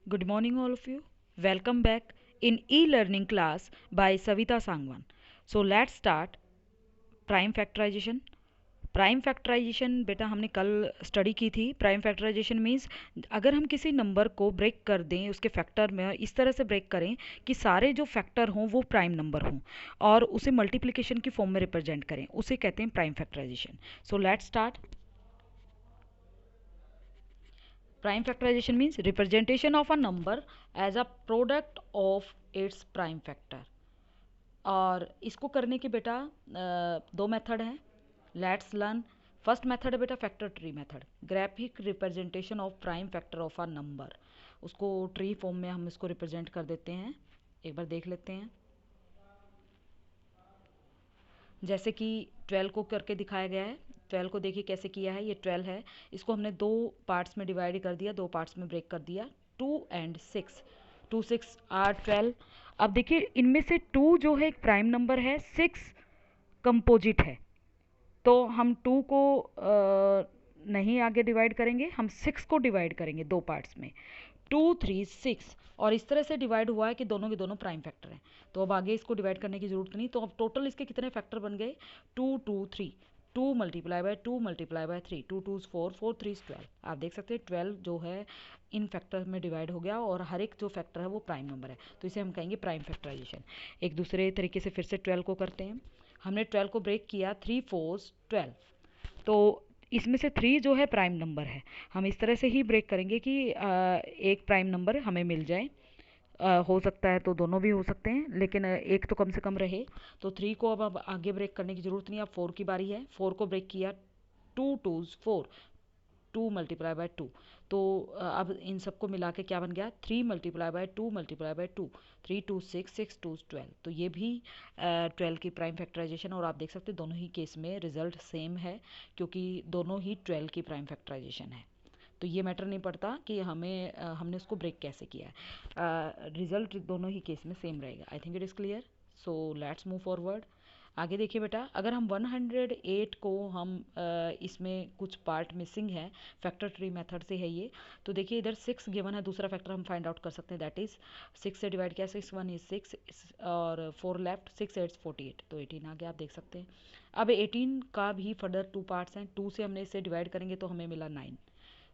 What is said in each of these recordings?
Good morning, all of you. Welcome back in e-learning class by Savita Sangwan. So let's start prime factorization. Prime factorization बेटा हमने कल study की थी. Prime factorisation means अगर हम किसी नंबर को ब्रेक कर दें उसके फैक्टर में, इस तरह से ब्रेक करें कि सारे जो फैक्टर हों वो प्राइम नंबर हों और उसे मल्टीप्लिकेशन की फॉर्म में रिप्रेजेंट करें, उसे कहते हैं prime factorization. So let's start. Prime factorization means representation of a number as a product of its prime factor. और इसको करने के बेटा दो मेथड हैं. Let's learn. फर्स्ट मेथड है बेटा factor tree method. Graphic representation of prime factor of a number. उसको ट्री फॉर्म में हम इसको रिप्रेजेंट कर देते हैं. एक बार देख लेते हैं. जैसे कि 12 को करके दिखाया गया है. 12 को देखिए कैसे किया है. ये 12 है, इसको हमने दो पार्ट्स में डिवाइड कर दिया, दो पार्ट्स में ब्रेक कर दिया. 2 एंड 6, 2 6 आर 12. अब देखिए इनमें से 2 जो है एक प्राइम नंबर है, 6 कंपोजिट है. तो हम 2 को नहीं आगे डिवाइड करेंगे, हम 6 को डिवाइड करेंगे दो पार्ट्स में. 2 3 6 और इस तरह से डिवाइड हुआ है कि दोनों के दोनों प्राइम फैक्टर हैं. तो अब आगे इसको डिवाइड करने की ज़रूरत नहीं. तो अब टोटल इसके कितने फैक्टर बन गए? 2 2 3. 2 मल्टीप्लाई बाय 2 मल्टीप्लाई बाय 3. 2 2 4, 4 3 12. आप देख सकते हैं 12 जो है इन फैक्टर में डिवाइड हो गया और हर एक जो फैक्टर है वो प्राइम नंबर है. तो इसे हम कहेंगे प्राइम फैक्टराइजेशन. एक दूसरे तरीके से फिर से 12 को करते हैं. हमने 12 को ब्रेक किया. 3 4 12. तो इसमें से 3 जो है प्राइम नंबर है. हम इस तरह से ही ब्रेक करेंगे कि एक प्राइम नंबर हमें मिल जाए. हो सकता है तो दोनों भी हो सकते हैं, लेकिन एक तो कम से कम रहे. तो 3 को अब आगे ब्रेक करने की ज़रूरत नहीं. अब 4 की बारी है. 4 को ब्रेक किया. 2 2 4. 2 मल्टीप्लाई बाय 2. तो अब इन सबको मिला के क्या बन गया? 3 मल्टीप्लाई बाय 2 मल्टीप्लाई बाय 2. 3 2 6, 6 2 12. तो ये भी 12 की प्राइम फैक्टराइजेशन. और आप देख सकते हैं दोनों ही केस में रिजल्ट सेम है, क्योंकि दोनों ही 12 की प्राइम फैक्टराइजेशन है. तो ये मैटर नहीं पड़ता कि हमने उसको ब्रेक कैसे किया है. रिजल्ट दोनों ही केस में सेम रहेगा. आई think it is clear. So let's move forward. आगे देखिए बेटा, अगर हम 108 को हम इसमें कुछ पार्ट मिसिंग है, फैक्टर ट्री मेथड से है ये. तो देखिए इधर 6 गिवन है, दूसरा फैक्टर हम फाइंड आउट कर सकते हैं. दैट इज़ 6 से डिवाइड किया. 6 1 इज 6 और 4 लेफ्ट. 6 8 48. तो 18 आ गया, आप देख सकते हैं. अब 18 का भी फर्दर 2 पार्ट्स हैं. 2 से हमने इसे डिवाइड करेंगे तो हमें मिला 9.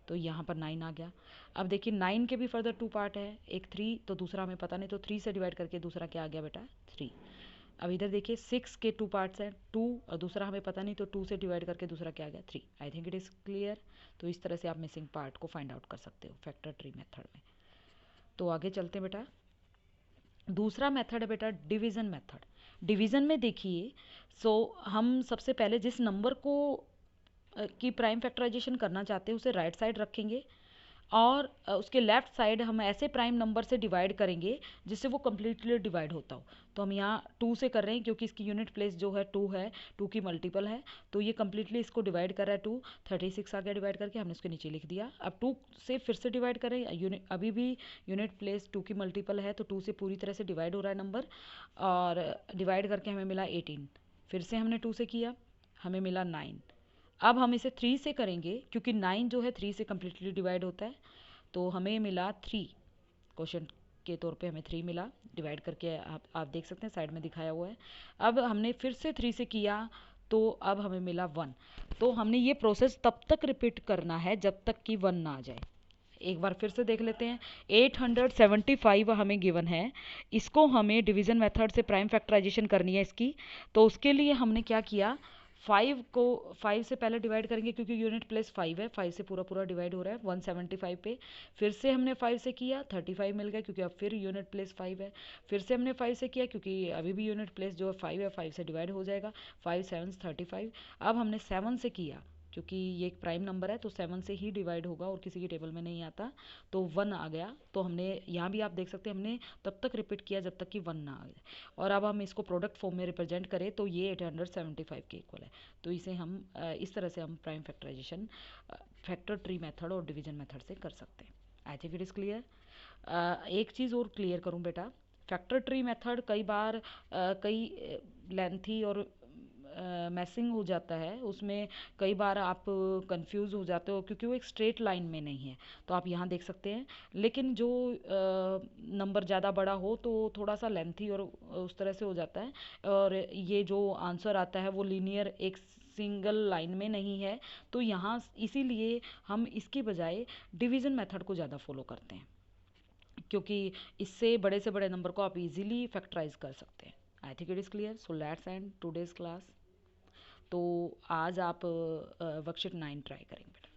तो यहाँ पर 9 आ गया. अब देखिए 9 के भी फर्दर 2 पार्ट है. एक 3, तो दूसरा हमें पता नहीं, तो 3 से डिवाइड करके दूसरा क्या आ गया बेटा? 3. अब इधर देखिए 6 के 2 पार्ट्स हैं. 2 और दूसरा हमें पता नहीं, तो 2 से डिवाइड करके दूसरा क्या आ गया? 3. आई थिंक इट इज़ क्लियर. तो इस तरह से आप मिसिंग पार्ट को फाइंड आउट कर सकते हो फैक्टर ट्री मेथड में. तो आगे चलते हैं बेटा. दूसरा मेथड है बेटा डिवीज़न मेथड. डिवीज़न में देखिए, सो हम सबसे पहले जिस नंबर को की प्राइम फैक्टराइजेशन करना चाहते हैं उसे राइट साइड रखेंगे और उसके लेफ्ट साइड हम ऐसे प्राइम नंबर से डिवाइड करेंगे जिससे वो कम्प्लीटली डिवाइड होता हो. तो हम यहाँ 2 से कर रहे हैं क्योंकि इसकी यूनिट प्लेस जो है 2 है, 2 की मल्टीपल है. तो ये कम्प्लीटली इसको डिवाइड कर रहा है. 2 36 आ गया डिवाइड करके, हमने उसके नीचे लिख दिया. अब 2 से फिर से डिवाइड करें. यूनिट अभी भी यूनिट प्लेस 2 की मल्टीपल है, तो 2 से पूरी तरह से डिवाइड हो रहा है नंबर. और डिवाइड करके हमें मिला 18. फिर से हमने 2 से किया, हमें मिला 9. अब हम इसे 3 से करेंगे क्योंकि 9 जो है 3 से कम्प्लीटली डिवाइड होता है. तो हमें मिला 3. क्वेश्चन के तौर पे हमें 3 मिला डिवाइड करके. आप देख सकते हैं साइड में दिखाया हुआ है. अब हमने फिर से 3 से किया, तो अब हमें मिला 1. तो हमने ये प्रोसेस तब तक रिपीट करना है जब तक कि 1 ना आ जाए. एक बार फिर से देख लेते हैं. 875 हमें गिवन है. इसको हमें डिवीज़न मेथड से प्राइम फैक्टराइजेशन करनी है इसकी. तो उसके लिए हमने क्या किया, 5 को 5 से पहले डिवाइड करेंगे क्योंकि यूनिट प्लेस 5 है. 5 से पूरा पूरा डिवाइड हो रहा है 175 पे. फिर से हमने 5 से किया, 35 मिल गया क्योंकि अब फिर यूनिट प्लेस 5 है. फिर से हमने 5 से किया क्योंकि अभी भी यूनिट प्लेस जो है 5 है, 5 से डिवाइड हो जाएगा. 5 7 35. अब हमने 7 से किया क्योंकि ये एक प्राइम नंबर है तो 7 से ही डिवाइड होगा और किसी की टेबल में नहीं आता. तो 1 आ गया. तो हमने यहाँ भी आप देख सकते हैं हमने तब तक रिपीट किया जब तक कि 1 ना आ जाए. और अब हम इसको प्रोडक्ट फॉर्म में रिप्रेजेंट करें तो ये 875 के इक्वल है. तो इसे हम इस तरह से हम prime factorization factor tree method और डिवीजन मेथड से कर सकते हैं. I think it is clear. एक चीज़ और क्लियर करूँ बेटा, फैक्टर ट्री मेथड कई बार कई लेंथी और मैसिंग हो जाता है, उसमें कई बार आप कंफ्यूज हो जाते हो क्योंकि वो एक स्ट्रेट लाइन में नहीं है। तो आप यहाँ देख सकते हैं, लेकिन जो नंबर ज़्यादा बड़ा हो तो थोड़ा सा लेंथी और उस तरह से हो जाता है। और ये जो आंसर आता है वो लीनियर एक सिंगल लाइन में नहीं है। तो यहाँ इसीलिए हम इसकी बजाय डिवीज़न मेथड को ज़्यादा फॉलो करते हैं, क्योंकि इससे बड़े से बड़े नंबर को आप इजीली फैक्टराइज कर सकते हैं। I think it is clear. So let's end today's class. तो आज आप वर्कशीट 9 ट्राई करेंगे।